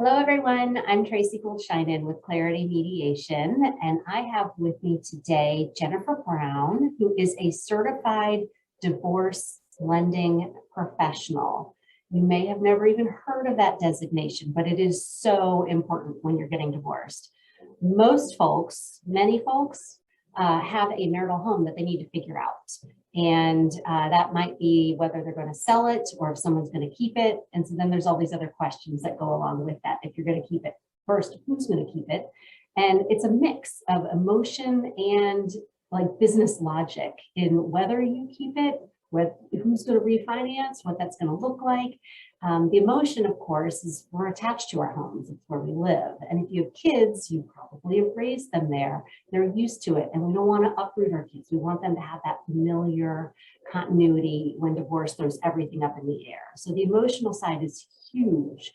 Hello, everyone. I'm Tracy Goldscheinen with Clarity Mediation, and I have with me today Jennifer Brown, who is a certified divorce lending professional. You may have never even heard of that designation, but it is so important when you're getting divorced. Most folks, many folks, have a marital home that they need to figure out. And that might be whether they're going to sell it or if someone's going to keep it. And so then there's all these other questions that go along with that. If you're going to keep it, first, who's going to keep it? And it's a mix of emotion and like business logic in whether you keep it, who's going to refinance, what that's going to look like. The emotion, of course, is we're attached to our homes. It's where we live. And if you have kids, you probably have raised them there. They're used to it. And we don't want to uproot our kids. We want them to have that familiar continuity. When divorce throws everything up in the air. So the emotional side is huge,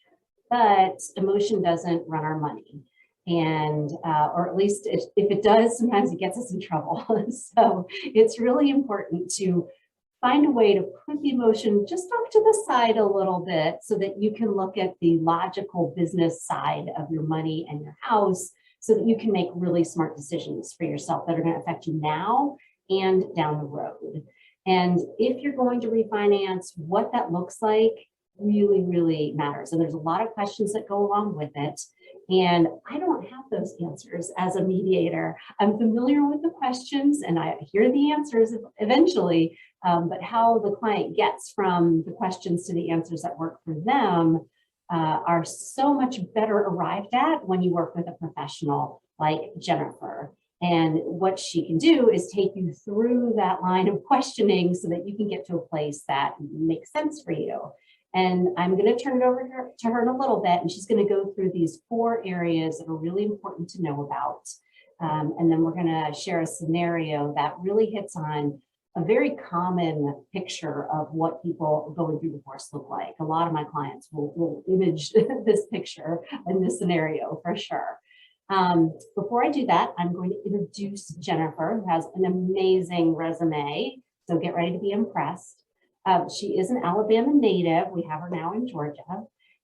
but emotion doesn't run our money. And, or at least if it does, sometimes it gets us in trouble. So it's really important to find a way to put the emotion just off to the side a little bit so that you can look at the logical business side of your money and your house so that you can make really smart decisions for yourself that are going to affect you now and down the road. And if you're going to refinance, what that looks like really, really matters. And there's a lot of questions that go along with it. And I don't have those answers as a mediator. I'm familiar with the questions and I hear the answers eventually, but how the client gets from the questions to the answers that work for them are so much better arrived at when you work with a professional like Jennifer. And what she can do is take you through that line of questioning so that you can get to a place that makes sense for you. And I'm going to turn it over to her in a little bit, and she's going to go through these 4 areas that are really important to know about. And then we're going to share a scenario that really hits on a very common picture of what people going through divorce look like. A lot of my clients will image this picture in this scenario for sure. Before I do that, I'm going to introduce Jennifer, who has an amazing resume. So get ready to be impressed. She is an Alabama native. We have her now in Georgia.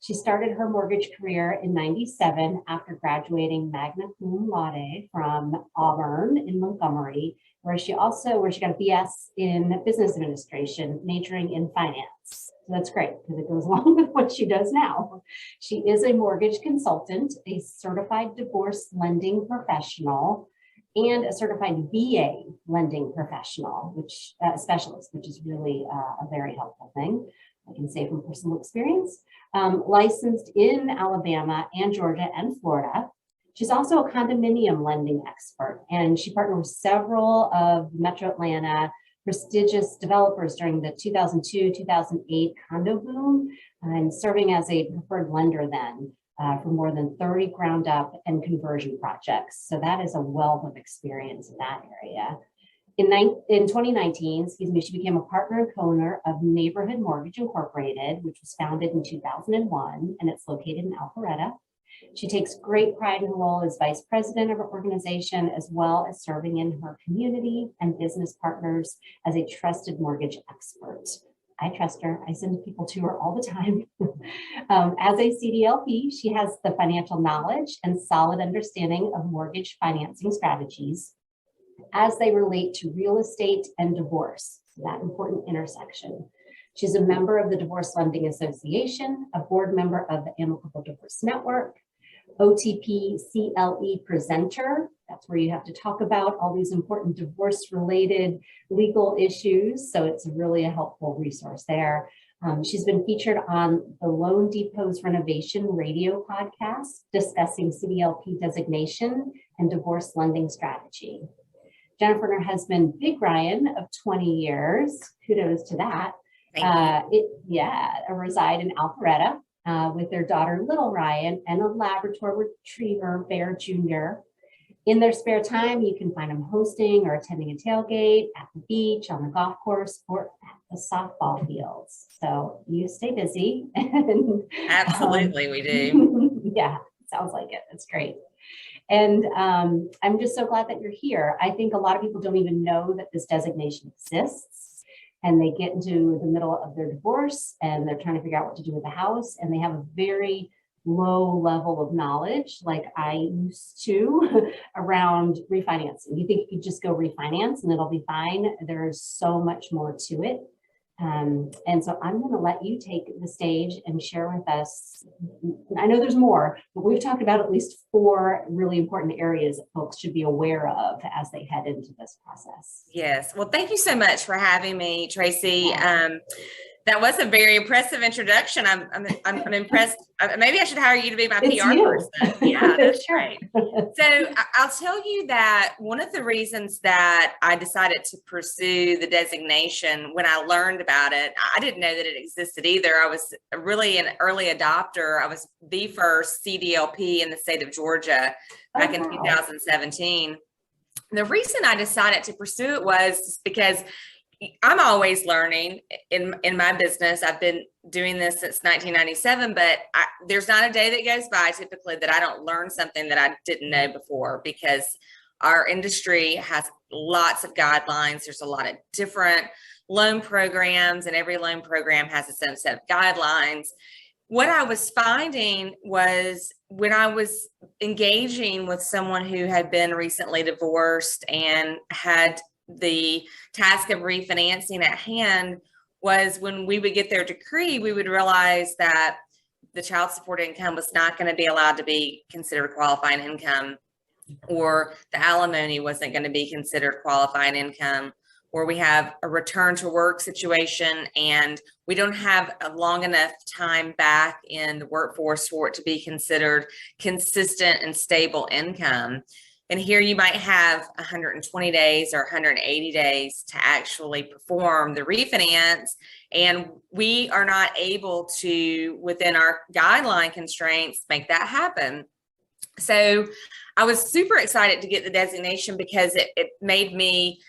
She started her mortgage career in '97 after graduating magna cum laude from Auburn in Montgomery, where she got a BS in business administration, majoring in finance. So that's great because it goes along with what she does now. She is a mortgage consultant, a certified divorce lending professional, and a certified VA lending professional, specialist, which is really a very helpful thing. I can say from personal experience. Licensed in Alabama and Georgia and Florida. She's also a condominium lending expert, and she partnered with several of Metro Atlanta prestigious developers during the 2002-2008 condo boom, and serving as a preferred lender then. For more than 30 ground up and conversion projects. So that is a wealth of experience in that area. In 2019, she became a partner and co-owner of Neighborhood Mortgage Incorporated, which was founded in 2001, and it's located in Alpharetta. She takes great pride in her role as vice president of her organization, as well as serving in her community and business partners as a trusted mortgage expert. I trust her. I send people to her all the time. As a CDLP, she has the financial knowledge and solid understanding of mortgage financing strategies as they relate to real estate and divorce, that important intersection. She's a member of the Divorce Lending Association, a board member of the Amicable Divorce Network, OTP CLE presenter. That's where you have to talk about all these important divorce-related legal issues. So it's really a helpful resource there. She's been featured on the Loan Depot's Renovation radio podcast discussing CDLP designation and divorce lending strategy. Jennifer and her husband, Big Ryan, of 20 years, kudos to that, reside in Alpharetta with their daughter, Little Ryan, and a Labrador Retriever, Bear Jr. In their spare time, you can find them hosting or attending a tailgate at the beach, on the golf course, or at the softball fields. So you stay busy. Absolutely, we do. Yeah, sounds like it. That's great. And I'm just so glad that you're here. I think a lot of people don't even know that this designation exists, and they get into the middle of their divorce and they're trying to figure out what to do with the house, and they have a very low level of knowledge like I used to around refinancing. You think you could just go refinance and it'll be fine. There's so much more to it. And so I'm going to let you take the stage and share with us. I know there's more, but we've talked about at least 4 really important areas that folks should be aware of as they head into this process. Yes. Well, thank you so much for having me, Tracy. That was a very impressive introduction. I'm impressed. Maybe I should hire you to be my PR person. Yeah, that's sure. Great. So I'll tell you that one of the reasons that I decided to pursue the designation when I learned about it, I didn't know that it existed either. I was really an early adopter. I was the first CDLP in the state of Georgia back in 2017. The reason I decided to pursue it was because I'm always learning in my business. I've been doing this since 1997, but there's not a day that goes by typically that I don't learn something that I didn't know before, because our industry has lots of guidelines. There's a lot of different loan programs, and every loan program has its own set of guidelines. What I was finding was when I was engaging with someone who had been recently divorced and had the task of refinancing at hand, was when we would get their decree, we would realize that the child support income was not going to be allowed to be considered qualifying income, or the alimony wasn't going to be considered qualifying income, or we have a return to work situation and we don't have a long enough time back in the workforce for it to be considered consistent and stable income. And here you might have 120 days or 180 days to actually perform the refinance. And we are not able to, within our guideline constraints, make that happen. So I was super excited to get the designation because it made me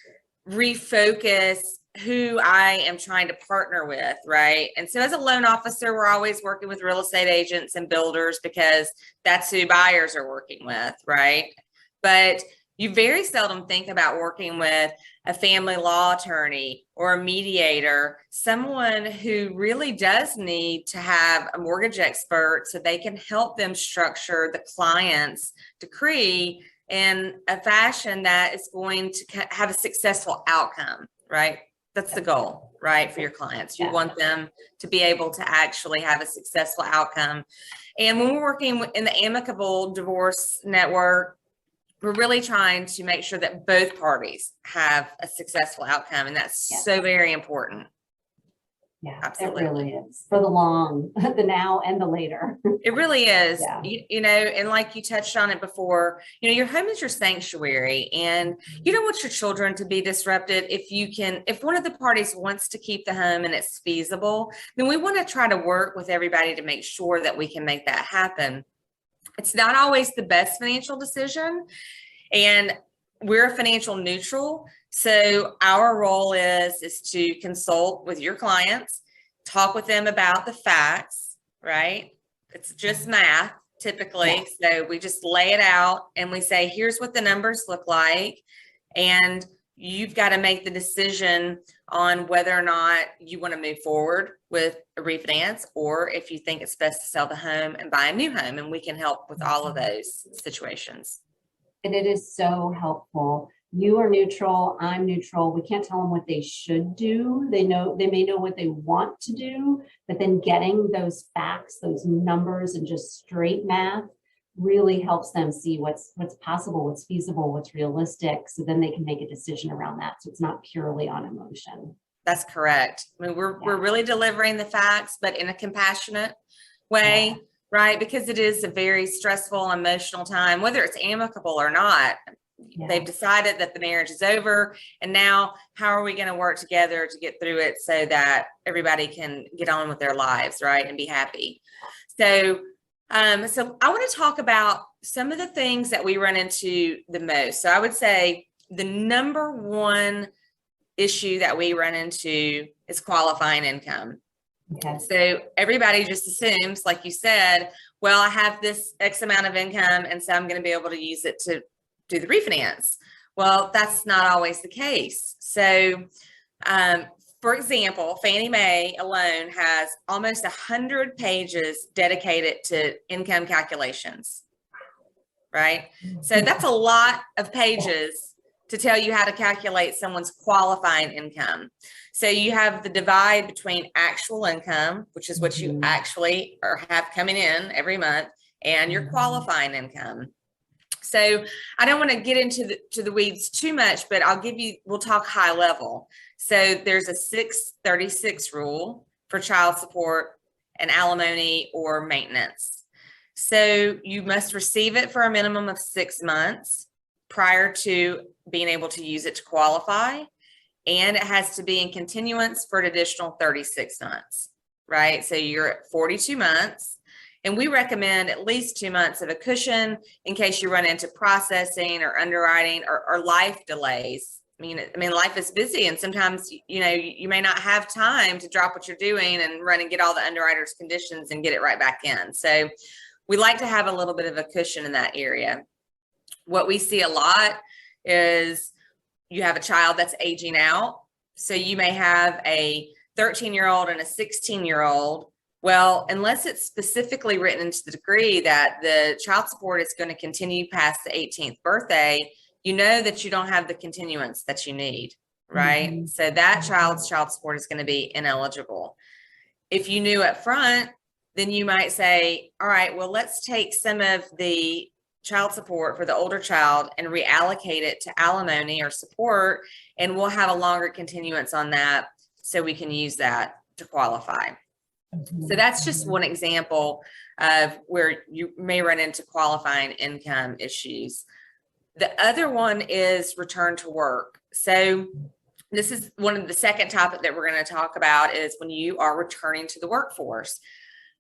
refocus who I am trying to partner with, right? And so as a loan officer, we're always working with real estate agents and builders because that's who buyers are working with, right? But you very seldom think about working with a family law attorney or a mediator, someone who really does need to have a mortgage expert so they can help them structure the client's decree in a fashion that is going to have a successful outcome, right? That's the goal, right? For your clients. You want them to be able to actually have a successful outcome. And when we're working in the amicable divorce network, we're really trying to make sure that both parties have a successful outcome. And that's so very important. Yeah, absolutely. It really is for the long, the now and the later. It really is, you know, and like you touched on it before, you know, your home is your sanctuary, and you don't want your children to be disrupted. If one of the parties wants to keep the home and it's feasible, then we want to try to work with everybody to make sure that we can make that happen. It's not always the best financial decision, and we're financial neutral. So our role is to consult with your clients, talk with them about the facts, right? It's just math typically. So we just lay it out and we say, here's what the numbers look like. And you've got to make the decision on whether or not you want to move forward with a refinance, or if you think it's best to sell the home and buy a new home. And we can help with all of those situations. And it is so helpful. You are neutral, I'm neutral. We can't tell them what they should do. They may know what they want to do, but then getting those facts, those numbers, and just straight math really helps them see what's possible, what's feasible, what's realistic. So then they can make a decision around that. So it's not purely on emotion. That's correct. I mean, we're really delivering the facts, but in a compassionate way, right? Because it is a very stressful, emotional time, whether it's amicable or not. They've decided that the marriage is over, and now how are we going to work together to get through it so that everybody can get on with their lives, right, and be happy. So I want to talk about some of the things that we run into the most. So I would say the number one issue that we run into is qualifying income. So everybody just assumes, like you said, well, I have this X amount of income, and so I'm going to be able to use it to do the refinance. Well, that's not always the case. So for example, Fannie Mae alone has almost 100 pages dedicated to income calculations, right? So that's a lot of pages to tell you how to calculate someone's qualifying income. So you have the divide between actual income, which is what you actually have coming in every month, and your qualifying income. So I don't want to get into the weeds too much, but we'll talk high level. So there's a 636 rule for child support and alimony or maintenance. So you must receive it for a minimum of 6 months prior to being able to use it to qualify. And it has to be in continuance for an additional 36 months, right? So you're at 42 months. And we recommend at least 2 months of a cushion in case you run into processing or underwriting or life delays. I mean, life is busy, and sometimes, you may not have time to drop what you're doing and run and get all the underwriter's conditions and get it right back in. So we like to have a little bit of a cushion in that area. What we see a lot is you have a child that's aging out. So you may have a 13-year-old and a 16-year-old. Well, unless it's specifically written into the decree that the child support is going to continue past the 18th birthday, you know that you don't have the continuance that you need, right? So that child's child support is going to be ineligible. If you knew up front, then you might say, all right, well, let's take some of the child support for the older child and reallocate it to alimony or support, and we'll have a longer continuance on that so we can use that to qualify. So that's just one example of where you may run into qualifying income issues. The other one is return to work. So this is one of the second topic that we're going to talk about is when you are returning to the workforce.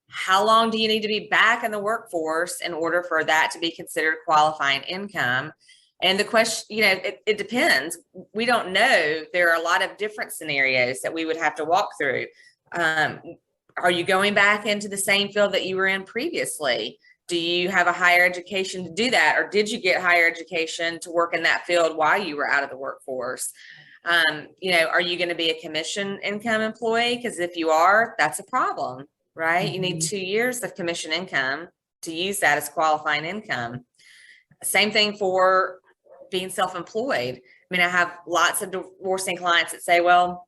How long do you need to be back in the workforce in order for that to be considered qualifying income? And the question, it depends. We don't know. There are a lot of different scenarios that we would have to walk through. Are you going back into the same field that you were in previously? Do you have a higher education to do that? Or did you get higher education to work in that field while you were out of the workforce? Are you going to be a commission income employee? Because if you are, that's a problem, right? You need 2 years of commission income to use that as qualifying income. Same thing for being self-employed. I have lots of divorcing clients that say, well,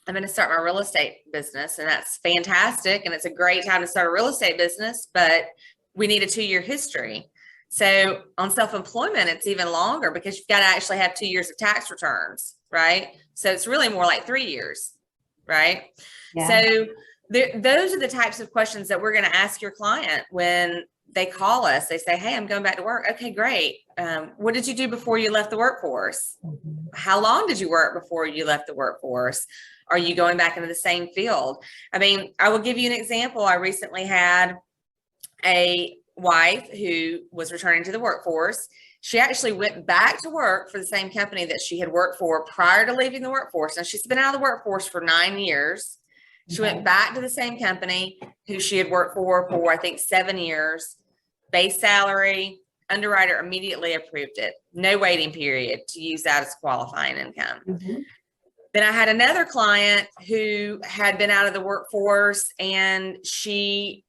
I'm going to start my real estate business, and that's fantastic. And it's a great time to start a real estate business, but we need a 2-year history. So on self-employment, it's even longer because you've got to actually have 2 years of tax returns, right? So it's really more like 3 years, right? Yeah. So those are the types of questions that we're going to ask your client when they call us. They say, hey, I'm going back to work. Okay, great. What did you do before you left the workforce? How long did you work before you left the workforce? Are you going back into the same field? I will give you an example. I recently had a wife who was returning to the workforce. She actually went back to work for the same company that she had worked for prior to leaving the workforce. Now, she's been out of the workforce for 9 years. She went back to the same company who she had worked for I think 7 years. Base salary, underwriter immediately approved it. No waiting period to use that as qualifying income. Then I had another client who had been out of the workforce, and she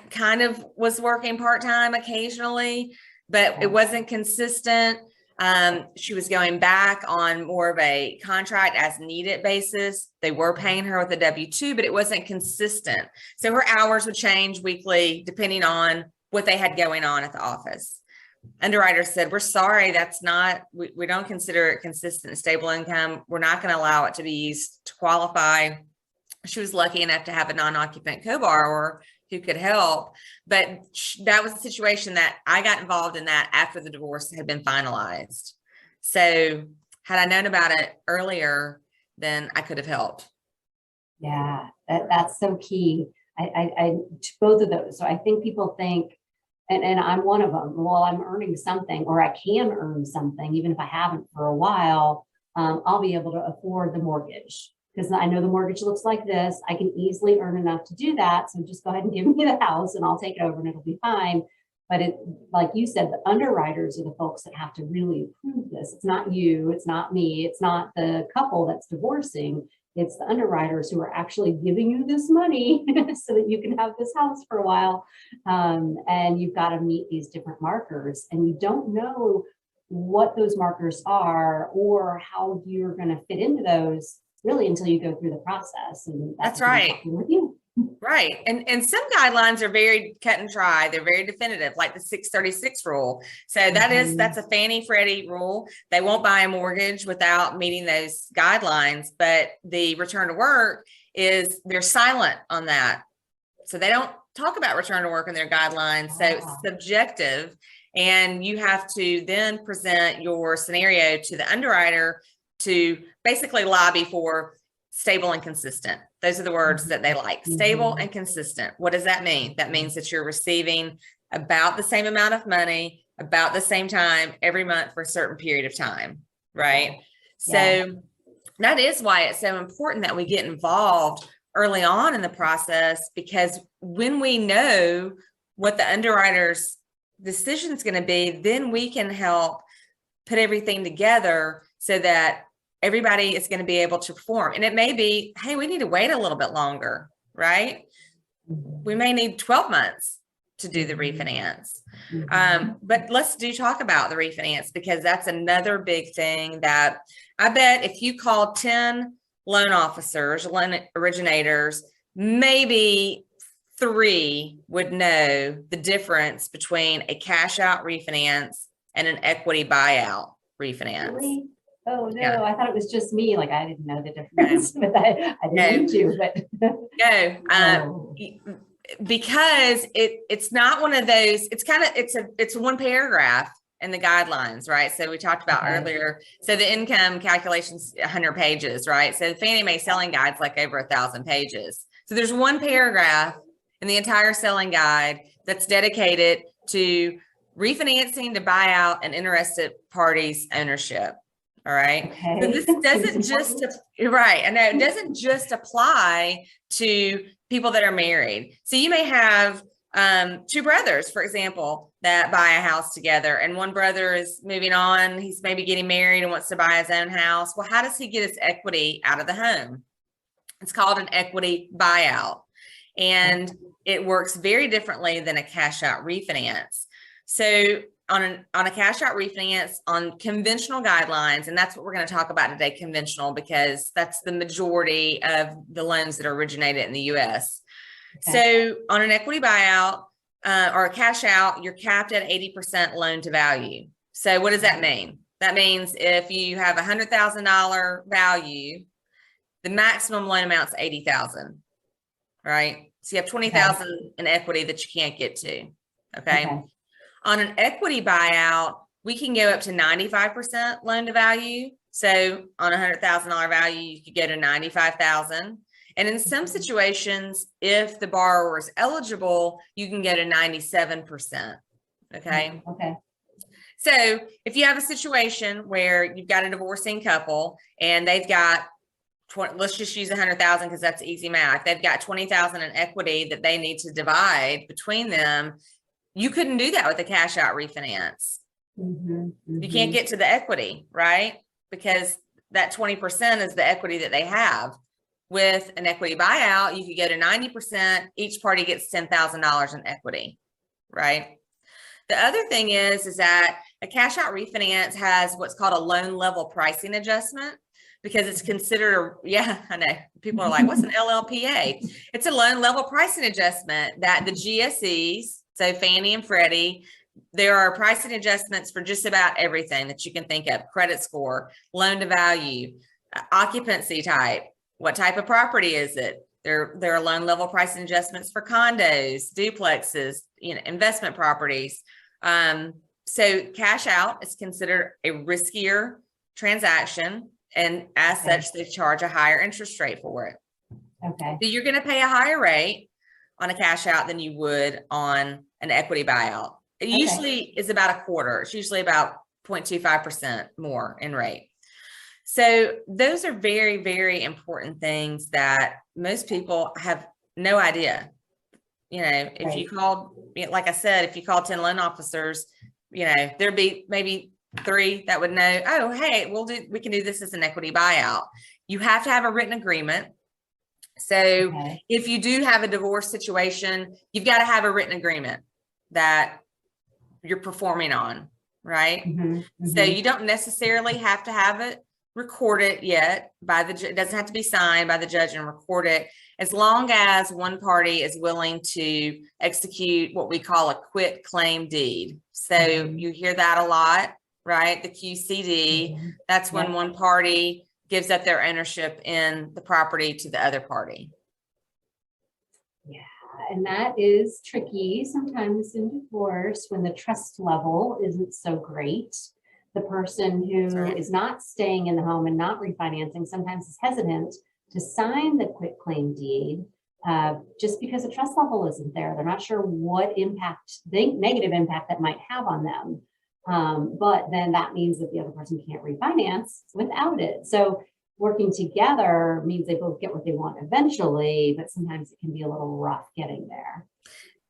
kind of was working part-time occasionally, but it wasn't consistent. She was going back on more of a contract as needed basis. They were paying her with a W-2, but it wasn't consistent. So her hours would change weekly depending on what they had going on at the office. Underwriter said, we're sorry, we don't consider it consistent and stable income. We're not going to allow it to be used to qualify. She was lucky enough to have a non-occupant co-borrower who could help, but that was a situation that I got involved in that after the divorce had been finalized. So had I known about it earlier, then I could have helped. Yeah, that's so key. I both of those. So I think people think, and I'm one of them, well, I'm earning something, or I can earn something, even if I haven't for a while, I'll be able to afford the mortgage. Because I know the mortgage looks like this. I can easily earn enough to do that. So just go ahead and give me the house and I'll take it over and it'll be fine. But it, like you said, the underwriters are the folks that have to really approve this. It's not you, it's not me, it's not the couple that's divorcing. It's the underwriters who are actually giving you this money so that you can have this house for a while. And you've got to meet these different markers, and you don't know what those markers are or how you're going to fit into those really until you go through the process. And That's what I'm right. talking with you. Right. And some guidelines are very cut and dry. They're very definitive, like the 636 rule. So that's a Fannie Freddie rule. They won't buy a mortgage without meeting those guidelines, but the return to work they're silent on that. So they don't talk about return to work in their guidelines. So it's subjective, and you have to then present your scenario to the underwriter to basically lobby for stable and consistent. Those are the words that they like. Stable and consistent. What does that mean? That means that you're receiving about the same amount of money, about the same time every month for a certain period of time, right? Yeah. So that is why it's so important that we get involved early on in the process, because when we know what the underwriter's decision is going to be, then we can help put everything together so that everybody is going to be able to perform. And it may be, hey, we need to wait a little bit longer, right? We may need 12 months to do the refinance. But let's talk about the refinance, because that's another big thing that I bet if you called 10 loan officers, loan originators, maybe 3 would know the difference between a cash out refinance and an equity buyout refinance. Really? Oh no, yeah. I thought it was just me. Like I didn't know the difference, but I didn't need to. But no, because it's not one of those. It's one paragraph in the guidelines, right? So we talked about earlier. So the income calculations 100 pages, right? So the Fannie Mae selling guide's like over 1,000 pages. So there's one paragraph in the entire selling guide that's dedicated to refinancing to buy out an interested party's ownership. All right. Okay. So this doesn't just, right. I know it doesn't just apply to people that are married. So you may have 2 brothers, for example, that buy a house together, and one brother is moving on. He's maybe getting married and wants to buy his own house. Well, how does he get his equity out of the home? It's called an equity buyout, and it works very differently than a cash out refinance. So on a cash out refinance on conventional guidelines, and that's what we're going to talk about today, conventional, because that's the majority of the loans that are originated in the U.S. Okay. So on an equity buyout or a cash out, you're capped at 80% loan to value. So what does that mean? That means if you have $100,000 value, the maximum loan amount is $80,000, right? So you have $20,000 in equity that you can't get to. Okay. On an equity buyout, we can go up to 95% loan to value. So on a $100,000 value, you could go to $95,000. And in some situations, if the borrower is eligible, you can go to 97%. Okay. Okay. So if you have a situation where you've got a divorcing couple and they've got let's just use 100,000 because that's easy math. They've got 20,000 in equity that they need to divide between them. You couldn't do that with a cash out refinance. You can't get to the equity, right? Because that 20% is the equity that they have. With an equity buyout, you could go to 90%. Each party gets $10,000 in equity, right? The other thing is that a cash out refinance has what's called a loan level pricing adjustment, because it's considered, I know people are like, what's an LLPA? It's a loan level pricing adjustment that the GSEs, so Fannie and Freddie, there are pricing adjustments for just about everything that you can think of: credit score, loan to value, occupancy type, what type of property is it? There are loan level pricing adjustments for condos, duplexes, investment properties. So cash out is considered a riskier transaction, and as such, they charge a higher interest rate for it. Okay. So you're going to pay a higher rate on a cash out than you would on an equity buyout. It usually is about a quarter. It's usually about 0.25% more in rate. So those are very, very important things that most people have no idea. If you called, like I said, if you called 10 loan officers, there'd be maybe 3 that would know, oh, hey, we can do this as an equity buyout. You have to have a written agreement. So Okay. if you do have a divorce situation, you've got to have a written agreement that you're performing on, right? Mhm, So mhm. you don't necessarily have to have it recorded yet by the, it doesn't have to be signed by the judge and record it, as long as one party is willing to execute what we call a quit claim deed. So Mhm. you hear that a lot, right? The QCD, Mhm. that's when Yep. one party gives up their ownership in the property to the other party. Yeah, and that is tricky sometimes in divorce when the trust level isn't so great. The person who Right. is not staying in the home and not refinancing sometimes is hesitant to sign the quitclaim deed just because the trust level isn't there. They're not sure what impact, the negative impact that might have on them. But then that means that the other person can't refinance without it. So working together means they both get what they want eventually, but sometimes it can be a little rough getting there.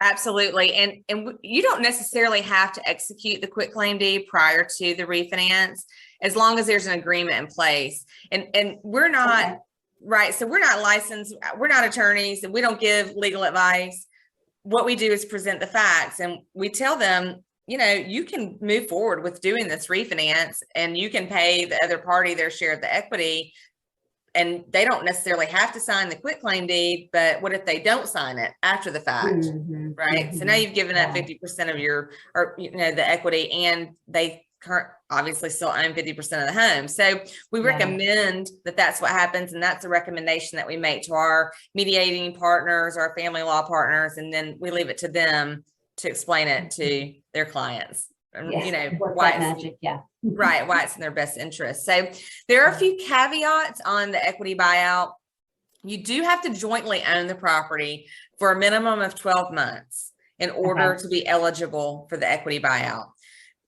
Absolutely. And you don't necessarily have to execute the quitclaim deed prior to the refinance, as long as there's an agreement in place. And we're not, Okay. right. So we're not licensed, we're not attorneys, and we don't give legal advice. What we do is present the facts, and we tell them, you know, you can move forward with doing this refinance and you can pay the other party their share of the equity. And they don't necessarily have to sign the quitclaim deed, but what if they don't sign it after the fact? Mhm, Right. So now mhm. you've given up Yeah. 50% of your, or, you know, the equity, and they obviously still own 50% of the home. So we Yeah. recommend that that's what happens. And that's a recommendation that we make to our mediating partners, our family law partners, and then we leave it to them to explain it to their clients. Yeah. You know, Work why that it's magic. Yeah. right, why it's in their best interest. So there are a few caveats on the equity buyout. You do have to jointly own the property for a minimum of 12 months in order Okay. to be eligible for the equity buyout.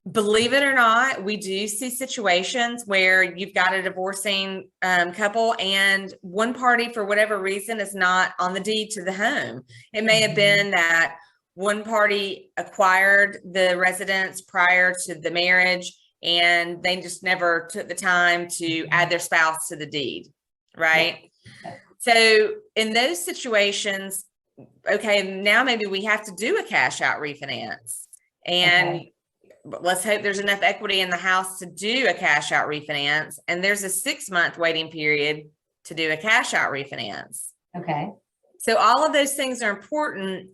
Believe it or not, we do see situations where you've got a divorcing couple and one party, for whatever reason, is not on the deed to the home. It may have been that one party acquired the residence prior to the marriage and they just never took the time to add their spouse to the deed, right? Yep. So in those situations, okay, now maybe we have to do a cash out refinance. And Okay. let's hope there's enough equity in the house to do a cash out refinance. And there's a 6-month waiting period to do a cash out refinance. Okay. So all of those things are important.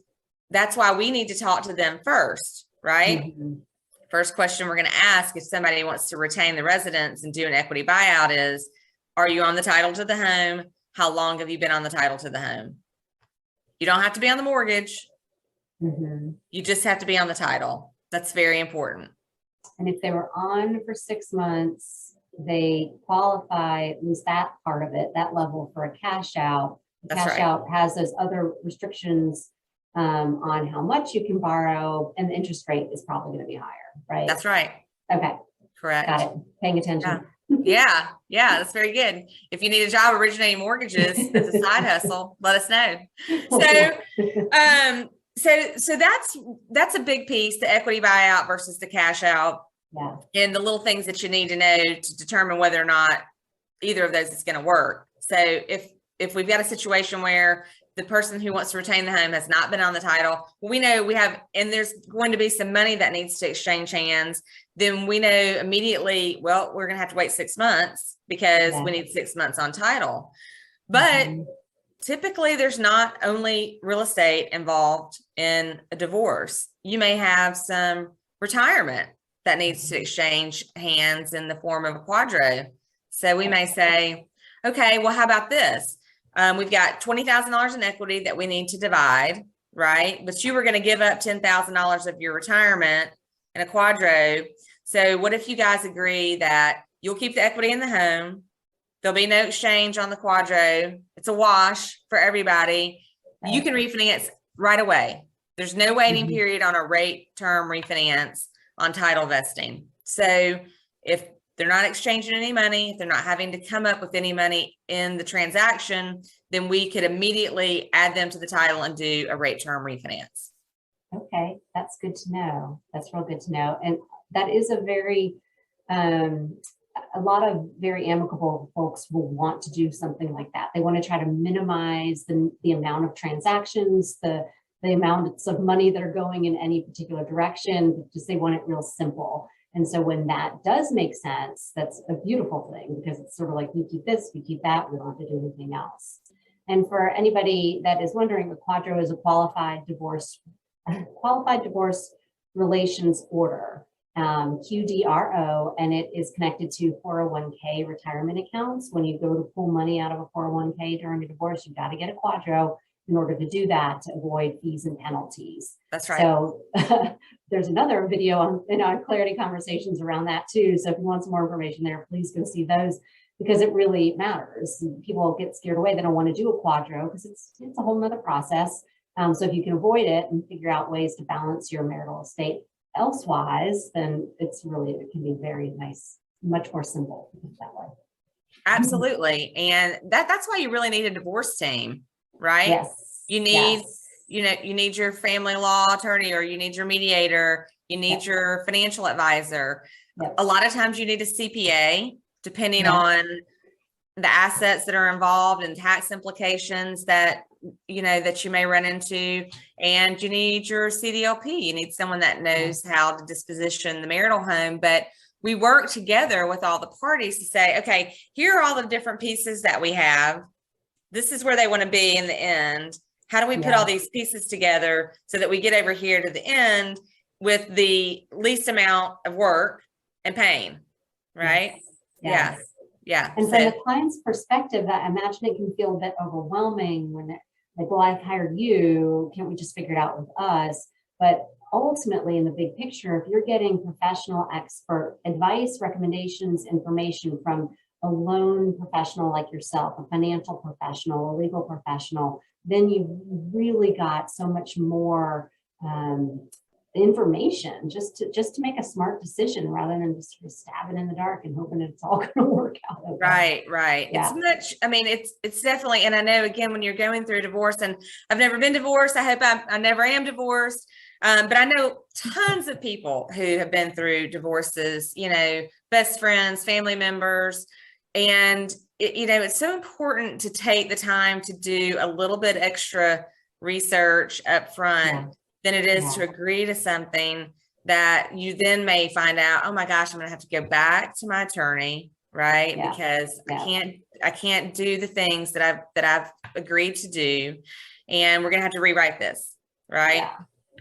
That's why we need to talk to them first, right? Mhm. First question we're going to ask if somebody wants to retain the residence and do an equity buyout is, are you on the title to the home? How long have you been on the title to the home? You don't have to be on the mortgage. Mhm. You just have to be on the title. That's very important. And if they were on for 6 months, they qualify, at least that part of it, that level for a cash out. The That's cash right. out has those other restrictions on how much you can borrow, and the interest rate is probably going to be higher, right? That's right. Okay, Correct. got it. Paying Yeah. attention. Yeah, that's very good. If you need a job originating mortgages as a side hustle, let us know. So that's a big piece, the equity buyout versus the cash out, Yeah. and the little things that you need to know to determine whether or not either of those is going to work. So if we've got a situation where the person who wants to retain the home has not been on the title, we know we have, and there's going to be some money that needs to exchange hands, then we know immediately, well, we're going to have to wait 6 months because we need 6 months on title. But typically there's not only real estate involved in a divorce. You may have some retirement that needs to exchange hands in the form of a quadro. So we may say, okay, well, how about this? We've got $20,000 in equity that we need to divide, right? But you were going to give up $10,000 of your retirement in a quadro. So what if you guys agree that you'll keep the equity in the home? There'll be no exchange on the quadro. It's a wash for everybody. Right. You can refinance right away. There's no waiting period on a rate term refinance on title vesting. So if they're not exchanging any money, if they're not having to come up with any money in the transaction, then we could immediately add them to the title and do a rate term refinance. Okay, that's good to know. That's real good to know. And that is a very a lot of very amicable folks will want to do something like that. They want to try to minimize the amount of transactions, the amounts of money that are going in any particular direction, because they want it real simple. And so when that does make sense, that's a beautiful thing, because it's sort of like, we keep this, we keep that, we don't have to do anything else. And for anybody that is wondering, a quadro is a qualified divorce relations order, QDRO, and it is connected to 401k retirement accounts. When you go to pull money out of a 401k during a divorce, you've got to get a quadro in order to do that, to avoid fees and penalties. That's right. So there's another video in our Clarity Conversations around that too. So if you want some more information there, please go see those, because it really matters. People get scared away. They don't want to do a quadro because it's a whole nother process. So if you can avoid it and figure out ways to balance your marital estate elsewise, then it can be very nice, much more simple that way. Absolutely. And that's why you really need a divorce team, right? Yes. You need, yes. You need your family law attorney, or you need your mediator, you need your financial advisor. A lot of times you need a CPA, depending on the assets that are involved and tax implications that you may run into. And you need your CDLP. You need someone that knows how to disposition the marital home. But we work together with all the parties to say, okay, here are all the different pieces that we have. This is where they want to be in the end. How do we put all these pieces together so that we get over here to the end with the least amount of work and pain, right? Yes. Yeah. And from the client's perspective, I imagine it can feel a bit overwhelming when like, well, I've hired you, can't we just figure it out with us? But ultimately, in the big picture, if you're getting professional expert advice, recommendations, information from a loan professional like yourself, a financial professional, a legal professional, then you've really got so much more information just to make a smart decision, rather than just sort of stabbing in the dark and hoping it's all going to work out. Okay. Right. Yeah. It's definitely, and I know, again, when you're going through divorce, and I've never been divorced, I hope I never am divorced. But I know tons of people who have been through divorces, best friends, family members. And, it's so important to take the time to do a little bit extra research up front than it is to agree to something that you then may find out, oh my gosh, I'm going to have to go back to my attorney, right? Because I can't do the things that I've agreed to do, and we're going to have to rewrite this, right?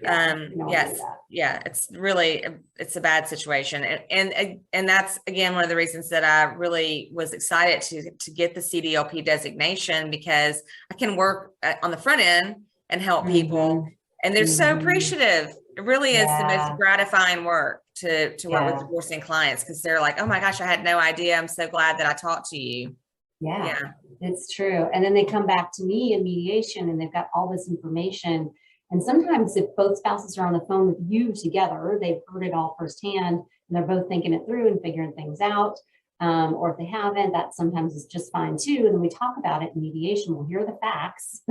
It's really, it's a bad situation. And that's, again, one of the reasons that I really was excited to get the CDLP designation, because I can work on the front end and help people. And they're so appreciative. It really is the most gratifying work to work with divorcing clients, because they're like, oh my gosh, I had no idea. I'm so glad that I talked to you. Yeah, it's true. And then they come back to me in mediation and they've got all this information. And sometimes if both spouses are on the phone with you together, they've heard it all firsthand and they're both thinking it through and figuring things out. Or if they haven't, that sometimes is just fine too. And then we talk about it in mediation. Well, here are the facts.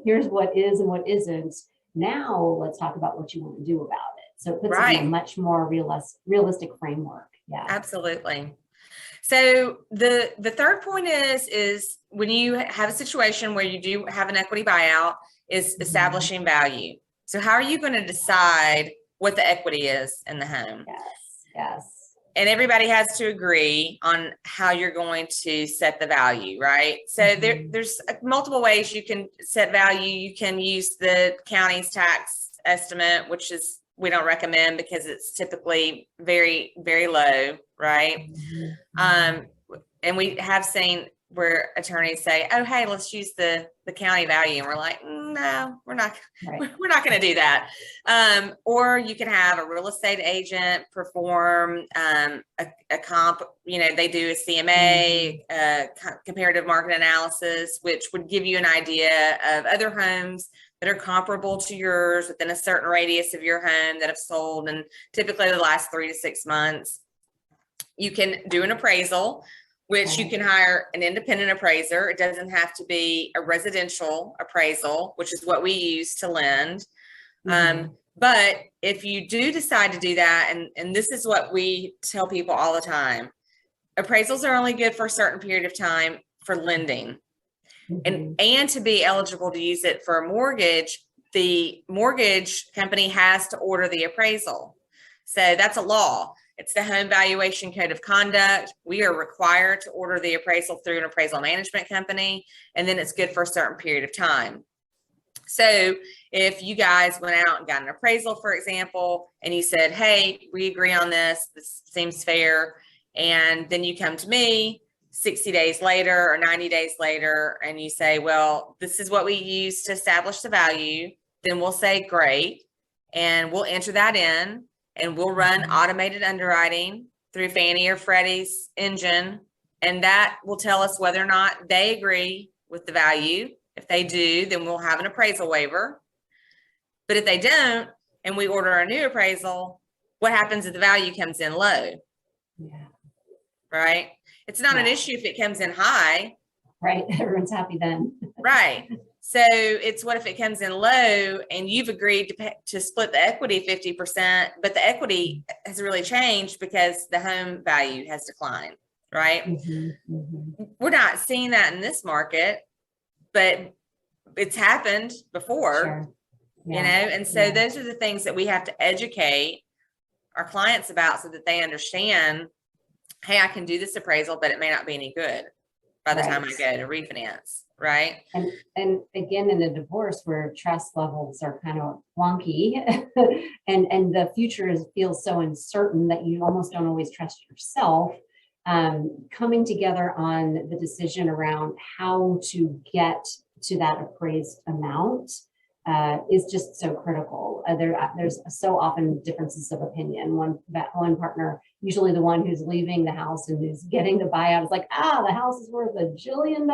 Here's what is and what isn't. Now let's talk about what you want to do about it. So it puts it in a much more realistic framework. Yeah, absolutely. So the third point is when you have a situation where you do have an equity buyout, is establishing value. So how are you going to decide what the equity is in the home? Yes. And everybody has to agree on how you're going to set the value, right? So there's multiple ways you can set value. You can use the county's tax estimate, which is, we don't recommend because it's typically very, very low, right? And we have seen where attorneys say, oh, hey, let's use the county value. And we're like, no, we're not going to do that. Or you can have a real estate agent perform a comp, they do a CMA, comparative market analysis, which would give you an idea of other homes that are comparable to yours within a certain radius of your home that have sold in typically the last 3 to 6 months. You can do an appraisal, which you can hire an independent appraiser. It doesn't have to be a residential appraisal, which is what we use to lend. But if you do decide to do that, and this is what we tell people all the time, appraisals are only good for a certain period of time for lending. Mhm. And to be eligible to use it for a mortgage, the mortgage company has to order the appraisal. So that's a law. It's the Home Valuation Code of Conduct. We are required to order the appraisal through an appraisal management company, and then it's good for a certain period of time. So if you guys went out and got an appraisal, for example, and you said, hey, we agree on this, this seems fair, and then you come to me 60 days later or 90 days later, and you say, well, this is what we use to establish the value, then we'll say, great, and we'll enter that in, and we'll run automated underwriting through Fannie or Freddie's engine, and that will tell us whether or not they agree with the value. If they do, then we'll have an appraisal waiver. But if they don't, and we order a new appraisal, what happens if the value comes in low? Yeah. Right? It's not an issue if it comes in high. Right. Everyone's happy then. Right. So it's what if it comes in low and you've agreed to split the equity 50%, but the equity has really changed because the home value has declined, right? Mm-hmm, mm-hmm. We're not seeing that in this market, but it's happened before, Sure. Yeah. you know, and so those are the things that we have to educate our clients about so that they understand, hey, I can do this appraisal, but it may not be any good by the time I go to refinance, right? And again, in a divorce where trust levels are kind of wonky and the future feels so uncertain that you almost don't always trust yourself, coming together on the decision around how to get to that appraised amount is just so critical. There's so often differences of opinion. One partner, usually the one who's leaving the house and who's getting the buyout, is like, the house is worth $1 jillion,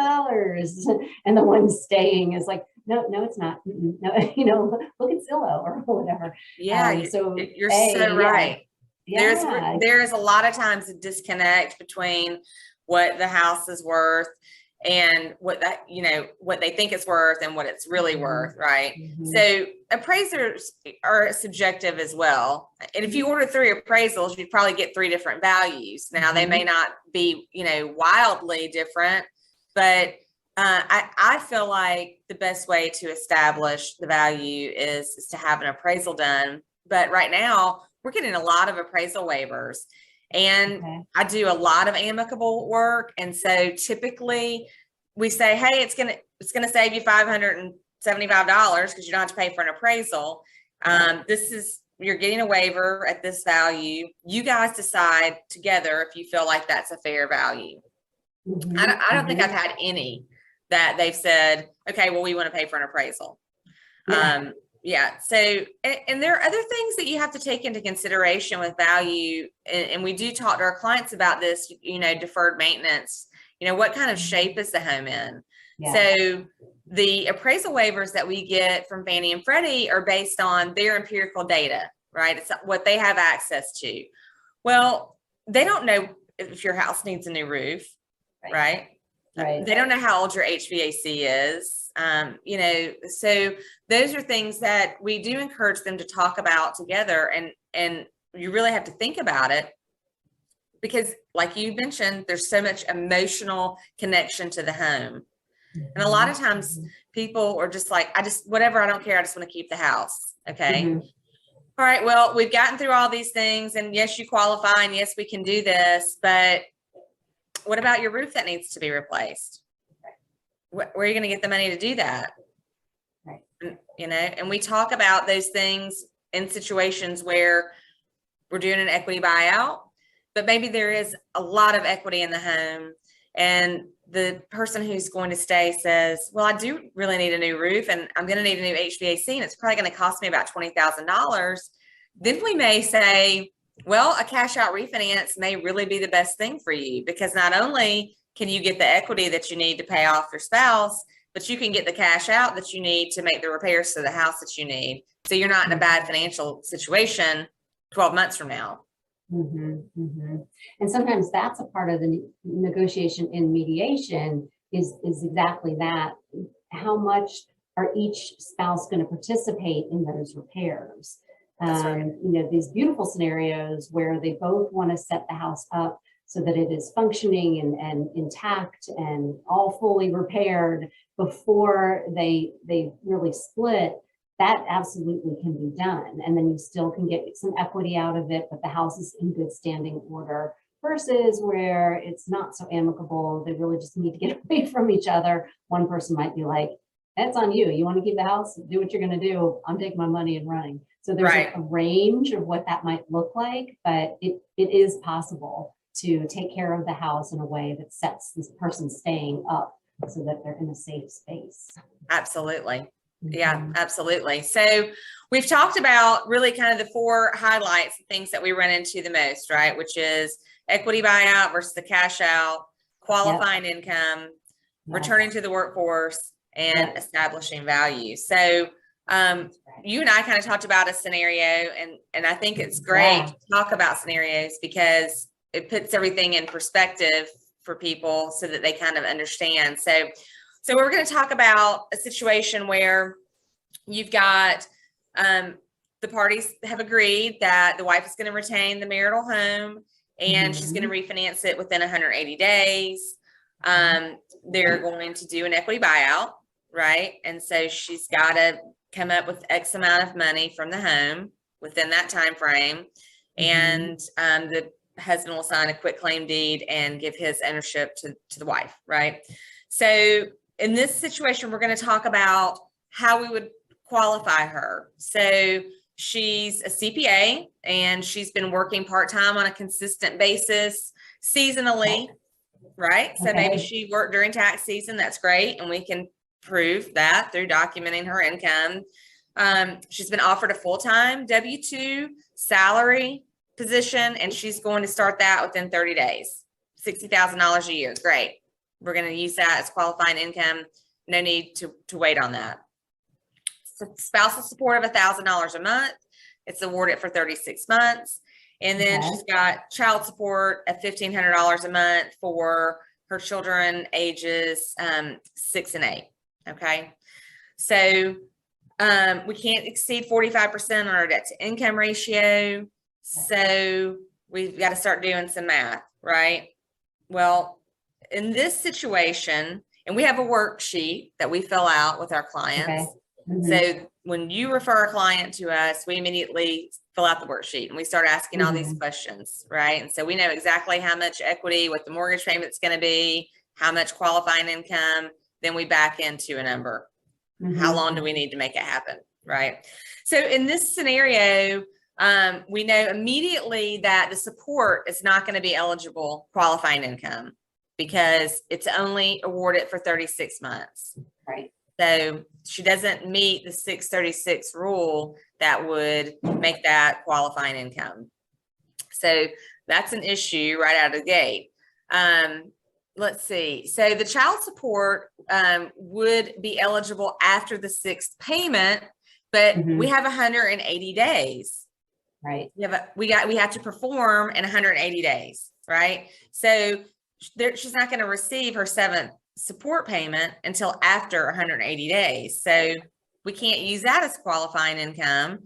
and the one staying is like, no, it's not. No, look at Zillow or whatever. Yeah, so you're so right. Yeah. There is a lot of times a disconnect between what the house is worth and what they think it's worth and what it's really worth, right? Mm-hmm. So appraisers are subjective as well. And if you order 3 appraisals, you'd probably get 3 different values. Now they may not be, wildly different, but I feel like the best way to establish the value is to have an appraisal done. But right now we're getting a lot of appraisal waivers. And I do a lot of amicable work. And so typically we say, hey, it's gonna save you $575 because you don't have to pay for an appraisal. You're getting a waiver at this value. You guys decide together if you feel like that's a fair value. Mm-hmm. I don't think I've had any that they've said, okay, well, we want to pay for an appraisal. So, and there are other things that you have to take into consideration with value. And we do talk to our clients about this, deferred maintenance, what kind of shape is the home in? Yeah. So the appraisal waivers that we get from Fannie and Freddie are based on their empirical data, right? It's what they have access to. Well, they don't know if your house needs a new roof, right? They don't know how old your HVAC is. So those are things that we do encourage them to talk about together, and you really have to think about it because, like you mentioned, there's so much emotional connection to the home. And a lot of times people are just like, I don't care. I just want to keep the house. Okay. Mm-hmm. All right. Well, we've gotten through all these things, and yes, you qualify, and yes, we can do this, but what about your roof that needs to be replaced? Where are you going to get the money to do that? Right. And we talk about those things in situations where we're doing an equity buyout, but maybe there is a lot of equity in the home, and the person who's going to stay says, well, I do really need a new roof, and I'm going to need a new HVAC, and it's probably going to cost me about $20,000. Then we may say, well, a cash out refinance may really be the best thing for you, because not only can you get the equity that you need to pay off your spouse, but you can get the cash out that you need to make the repairs to the house that you need. So you're not in a bad financial situation 12 months from now. Mm-hmm, mm-hmm. And sometimes that's a part of the negotiation in mediation is exactly that. How much are each spouse going to participate in those repairs? These beautiful scenarios where they both want to set the house up so that it is functioning and intact and all fully repaired before they really split, that absolutely can be done. And then you still can get some equity out of it, but the house is in good standing order, versus where it's not so amicable. They really just need to get away from each other. One person might be like, that's on you. You want to keep the house, do what you're going to do. I'm taking my money and running. So there's Right. a range of what that might look like, but it is possible to take care of the house in a way that sets this person staying up so that they're in a safe space. Absolutely. Yeah, absolutely. So we've talked about really kind of the 4 highlights, things that we run into the most, right? Which is equity buyout versus the cash out, qualifying income, returning to the workforce, and establishing value. So you and I kind of talked about a scenario, and I think it's great to talk about scenarios because it puts everything in perspective for people so that they kind of understand. So we're going to talk about a situation where you've got the parties have agreed that the wife is going to retain the marital home and she's going to refinance it within 180 days. They're going to do an equity buyout, right? And so she's got to come up with X amount of money from the home within that time frame. And the husband will sign a quitclaim deed and give his ownership to the wife, right? So in this situation, we're going to talk about how we would qualify her. So she's a CPA and she's been working part-time on a consistent basis, seasonally, right? So maybe she worked during tax season. That's great. And we can prove that through documenting her income. She's been offered a full-time W-2 salary position, and she's going to start that within 30 days, $60,000 a year. Great. We're going to use that as qualifying income. No need to wait on that. So spousal support of $1,000 a month. It's awarded for 36 months. And then she's got child support of $1,500 a month for her children ages 6 and 8. Okay. So we can't exceed 45% on our debt to income ratio. So we've got to start doing some math, right? Well, in this situation, and we have a worksheet that we fill out with our clients. So when you refer a client to us, we immediately fill out the worksheet and we start asking all these questions, right? And so we know exactly how much equity, what the mortgage payment's going to be, how much qualifying income, then we back into a number. How long do we need to make it happen, right? So in this scenario, we know immediately that the support is not going to be eligible qualifying income because it's only awarded for 36 months. Right. So she doesn't meet the 636 rule that would make that qualifying income. So that's an issue right out of the gate. Let's see. So the child support would be eligible after the 6th payment, but we have 180 days. Right. We have to perform in 180 days, right? So she's not going to receive her 7th support payment until after 180 days. So we can't use that as qualifying income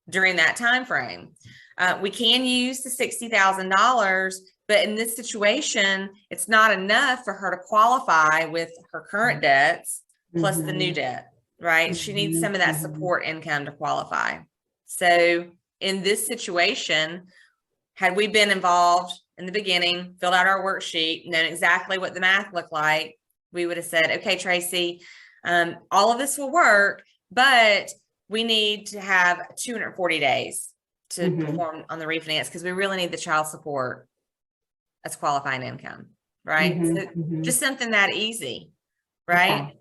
during that time frame. We can use the $60,000, but in this situation, it's not enough for her to qualify with her current debts plus the new debt, right? She needs some of that support income to qualify. So in this situation, had we been involved in the beginning, filled out our worksheet, known exactly what the math looked like, we would have said, okay, Tracy, all of this will work, but we need to have 240 days to perform on the refinance because we really need the child support as qualifying income, right? So just something that easy, right? Okay.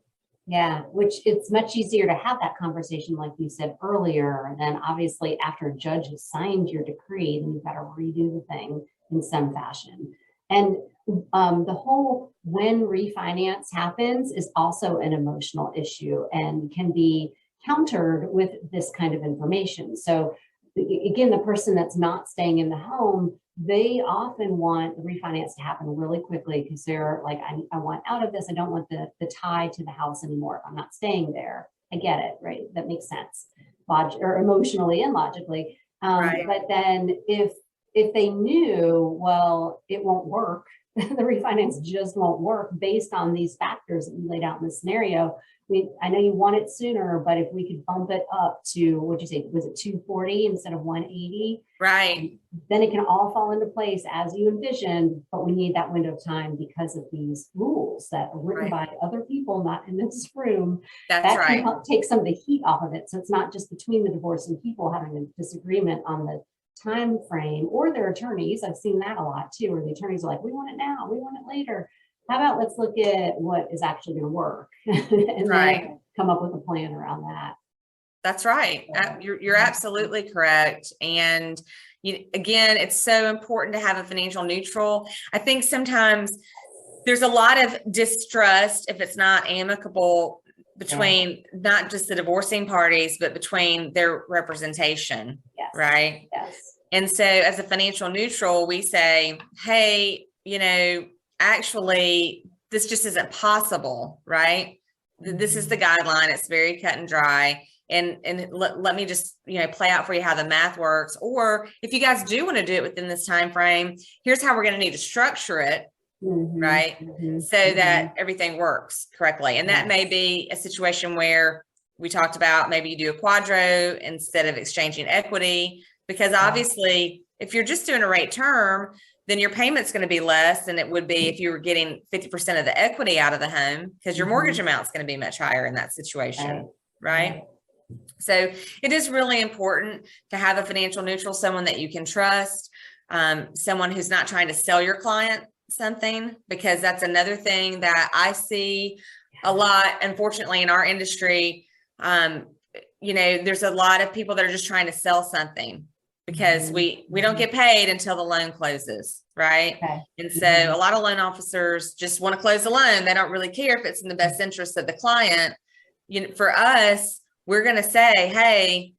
Yeah, which it's much easier to have that conversation, like you said earlier, than obviously after a judge has signed your decree, then you've got to redo the thing in some fashion. And the whole when refinance happens is also an emotional issue and can be countered with this kind of information. So again, the person that's not staying in the home, they often want the refinance to happen really quickly because they're like, I want out of this. I don't want the tie to the house anymore. If I'm not staying there, I get it, right? That makes sense, or emotionally and logically. But then if if they knew, well, it won't work, the refinance just won't work based on these factors that you laid out in the scenario. I know you want it sooner, but if we could bump it up to, what'd you say, was it 240 instead of 180? Right. Then it can all fall into place as you envisioned, but we need that window of time because of these rules that are written by other people, not in this room. That's That right. can help take some of the heat off of it. So it's not just between the divorcing people having a disagreement on the time frame or their attorneys. I've seen that a lot too, where the attorneys are like, we want it now, we want it later. How about let's look at what is actually going to work and then come up with a plan around that. That's right. You're absolutely correct. And again, it's so important to have a financial neutral. I think sometimes there's a lot of distrust if it's not amicable between not just the divorcing parties, but between their representation. Yes. Right. Yes. And so as a financial neutral, we say, hey, actually, this just isn't possible, right? This is the guideline. It's very cut and dry. And let me just, play out for you how the math works. Or if you guys do want to do it within this time frame, here's how we're going to need to structure it, right? So that everything works correctly. And that may be a situation where we talked about, maybe you do a quadro instead of exchanging equity, because obviously if you're just doing a rate term, then your payment's going to be less than it would be if you were getting 50% of the equity out of the home, because your mortgage amount is going to be much higher in that situation, right? So it is really important to have a financial neutral, someone that you can trust, someone who's not trying to sell your client something, because that's another thing that I see a lot, unfortunately, in our industry. There's a lot of people that are just trying to sell something, because we don't get paid until the loan closes, right? And so a lot of loan officers just want to close the loan. They don't really care if it's in the best interest of the client. For us, we're going to say, hey,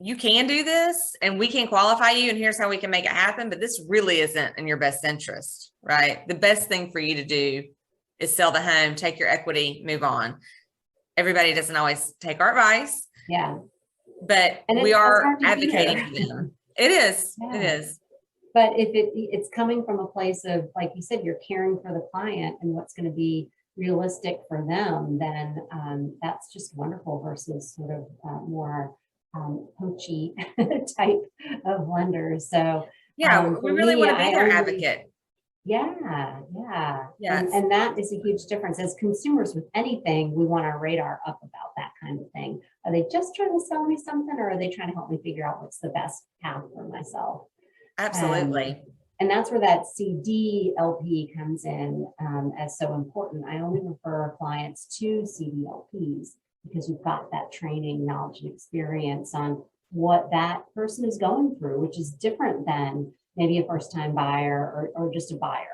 you can do this and we can qualify you, and here's how we can make it happen, but this really isn't in your best interest, right? The best thing for you to do is sell the home, take your equity, move on. Everybody doesn't always take our advice. Yeah. But we are advocating for them. It is. It is. But if it's coming from a place of, like you said, you're caring for the client and what's going to be realistic for them, then that's just wonderful versus sort of more poachy type of lenders. So we really want to be their advocate. Yeah. Yes. And that is a huge difference. As consumers with anything, we want our radar up about that kind of thing. Are they just trying to sell me something, or are they trying to help me figure out what's the best path for myself? Absolutely. And that's where that CDLP comes in as so important. I only refer clients to CDLPs because you've got that training, knowledge, and experience on what that person is going through, which is different than maybe a first-time buyer or just a buyer.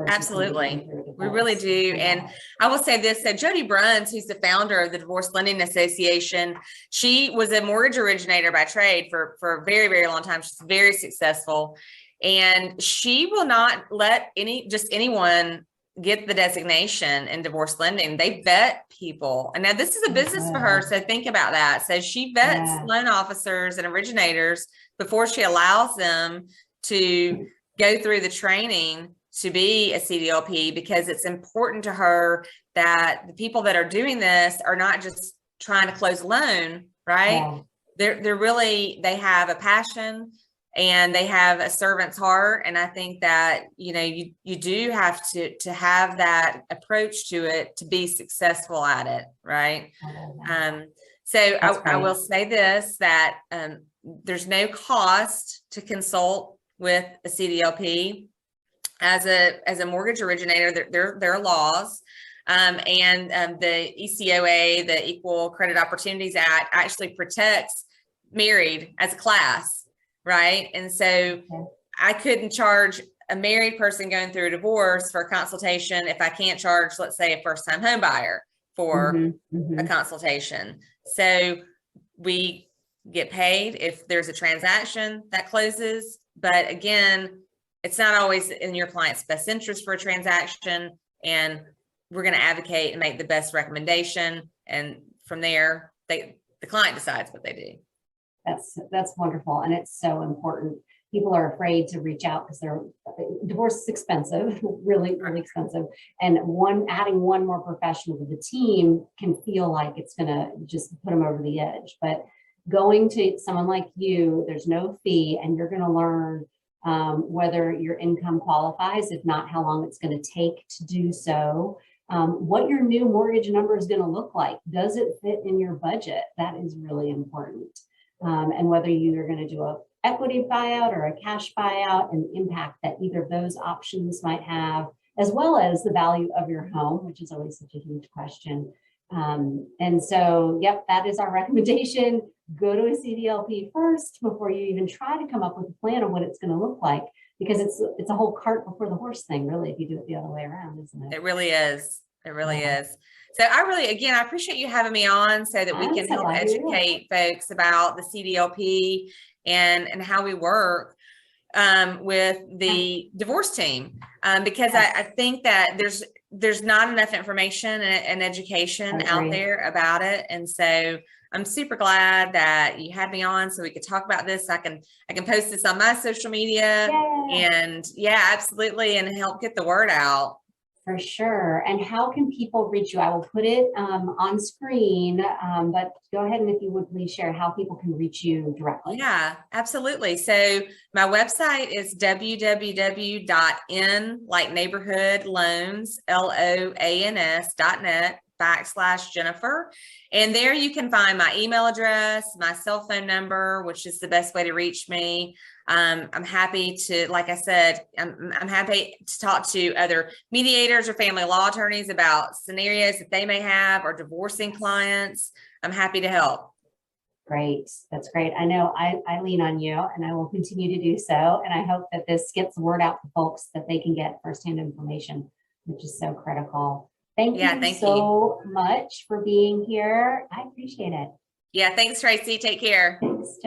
Absolutely. We really do. And I will say this, that Jody Bruns, who's the founder of the Divorce Lending Association, she was a mortgage originator by trade for a very, very long time. She's very successful. And she will not let anyone get the designation in divorce lending. They vet people. And now this is a business for her. So think about that. So she vets loan officers and originators before she allows them to go through the training to be a CDLP, because it's important to her that the people that are doing this are not just trying to close a loan, right? They're really, they have a passion and they have a servant's heart. And I think that, you do have to have that approach to it to be successful at it. Right. So I will say this, that there's no cost to consult with a CDLP. As a mortgage originator, there are laws, and the ECOA, the Equal Credit Opportunities Act, actually protects married as a class, right? And so I couldn't charge a married person going through a divorce for a consultation if I can't charge, let's say, a first-time home buyer for a consultation. So we get paid if there's a transaction that closes, but again, it's not always in your client's best interest for a transaction, and we're going to advocate and make the best recommendation. And from there, the client decides what they do. That's wonderful. And it's so important people are afraid to reach out because divorce is expensive, really, really expensive. And adding one more professional to the team can feel like it's going to just put them over the edge. But going to someone like you, there's no fee, and you're going to learn whether your income qualifies, if not, how long it's going to take to do so. What your new mortgage number is going to look like. Does it fit in your budget? That is really important. And whether you're going to do a equity buyout or a cash buyout, and the impact that either of those options might have, as well as the value of your home, which is always such a huge question. And so, yep, that is our recommendation. Go to a CDLP first before you even try to come up with a plan of what it's going to look like, because it's a whole cart before the horse thing, really, if you do it the other way around, isn't it? It really is. It really is. So again, I appreciate you having me on so that we can help educate folks about the CDLP and how we work with the divorce team, because I think that there's not enough information and education out there about it. And so I'm super glad that you had me on so we could talk about this. I can post this on my social media and absolutely, and help get the word out. For sure. And how can people reach you? I will put it on screen, but go ahead, and if you would please share how people can reach you directly. Yeah, absolutely. So my website is www.n like neighborhood loans, LOANS.net/Jennifer. And there you can find my email address, my cell phone number, which is the best way to reach me. I'm happy to, like I said, I'm happy to talk to other mediators or family law attorneys about scenarios that they may have, or divorcing clients. I'm happy to help. Great. That's great. I know I lean on you, and I will continue to do so. And I hope that this gets the word out to folks that they can get firsthand information, which is so critical. Thank you so much for being here. I appreciate it. Yeah, thanks, Tracy. Take care. Thanks,